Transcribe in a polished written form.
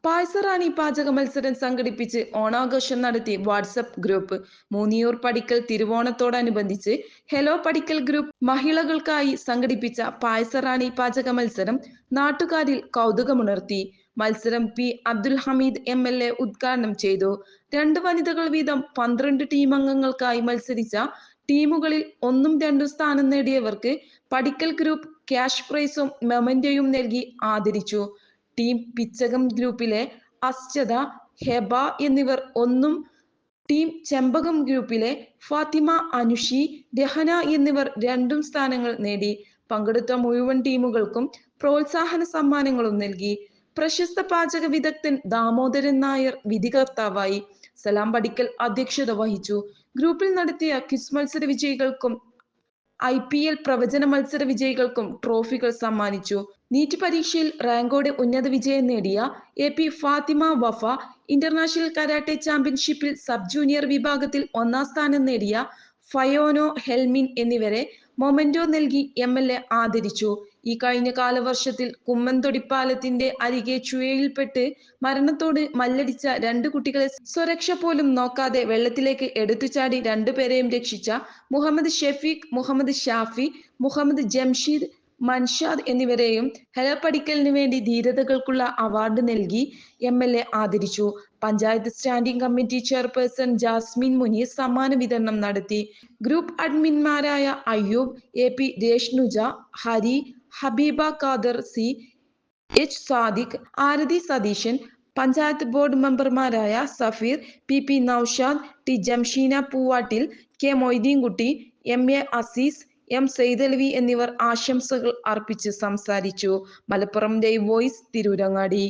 പായസറാണി പാചക മത്സരം സംഘടിപ്പിച്ച് ഓണാഘോഷം നടത്തി വാട്സപ്പ് ഗ്രൂപ്പ്. മൂന്നിയൂർ പടിക്കൽ തിരുവോണത്തോടനുബന്ധിച്ച് ഹെലോ പടിക്കൽ ഗ്രൂപ്പ് മഹിളകൾക്കായി സംഘടിപ്പിച്ച പായസറാണി പാചക മത്സരം നാട്ടുകാരിൽ കൗതുകമുണർത്തി. മത്സരം പി അബ്ദുൽ ഹമീദ് MLA ഉദ്ഘാടനം ചെയ്തു. 2 വനിതകൾ വീതം 12 ടീമംഗങ്ങൾക്കായി മത്സരിച്ച ടീമുകളിൽ 1ഉം 2ഉം സ്ഥാനം നേടിയവർക്ക് പടിക്കൽ ഗ്രൂപ്പ് ക്യാഷ് പ്രൈസും മെമന്റോയും നൽകി ആദരിച്ചു. ടീം പിച്ചകം ഗ്രൂപ്പിലെ അസ്ചത, ഹെബ എന്നിവർ 1ഉം, ടീം ചെമ്പകം ഗ്രൂപ്പിലെ ഫാത്തിമ, അനുഷി, രഹന എന്നിവർ 2ഉം സ്ഥാനങ്ങൾ നേടി. പങ്കെടുത്ത മുഴുവൻ ടീമുകൾക്കും പ്രോത്സാഹന സമ്മാനങ്ങളും നൽകി. പ്രശസ്ത പാചക വിദഗ്ധൻ ദാമോദരൻ നായർ വിധികർത്താവായി. സലാം പടിക്കൽ അധ്യക്ഷത വഹിച്ചു. ഗ്രൂപ്പിൽ നടത്തിയ ക്വിസ് മത്സര വിജയികൾക്കും IPL പ്രവചന മത്സര വിജയികൾക്കും ട്രോഫികൾ സമ്മാനിച്ചു. നീറ്റ് പരീക്ഷയിൽ റാങ്കോടെ ഉന്നത വിജയം നേടിയ AP Fathima Wafa, international karate ചാമ്പ്യൻഷിപ്പിൽ സബ് ജൂനിയർ വിഭാഗത്തിൽ 1ആം സ്ഥാനം നേടിയ ഫയോനോ ഹെൽമിൻ എന്നിവരെ മൊമെന്റോ നൽകി MLA ആദരിച്ചു. ഈ കഴിഞ്ഞ കാലവർഷത്തിൽ കുമ്മൻതൊടിപ്പാലത്തിന്റെ അരികെ ചുഴലിൽപ്പെട്ട് മരണത്തോട് മല്ലടിച്ച 2 കുട്ടികളെ സ്വരക്ഷ പോലും നോക്കാതെ വെള്ളത്തിലേക്ക് എടുത്തുചാടി 2 പേരെയും രക്ഷിച്ച മുഹമ്മദ് ഷെഫീഖ്, മുഹമ്മദ് ഷാഫി, മുഹമ്മദ് ജംഷീദ്, മൻഷാദ് എന്നിവരെയും ഹെലോ പടിക്കലിന് വേണ്ടി ധീരതകൾക്കുള്ള അവാർഡ് നൽകി MLA ആദരിച്ചു. Panchayat standing committee chairperson Jasmin Muneer സമ്മാന വിതരണം നടത്തി. ഗ്രൂപ്പ് അഡ്മിൻമാരായ Ayub, AP Reshnuja, Hari, Habeeba Khader, CH Sadiq, Arathi Satheesan, panchayat board മെമ്പർമാരായ Safeer, PP Naushad, T Jamsheena പൂവാട്ടിൽ, K Moideenkutty, MA Azeez, M Saidalavi എന്നിവർ ആശംസകൾ അർപ്പിച്ച് സംസാരിച്ചു. Malappuram live voice, Tirurangadi.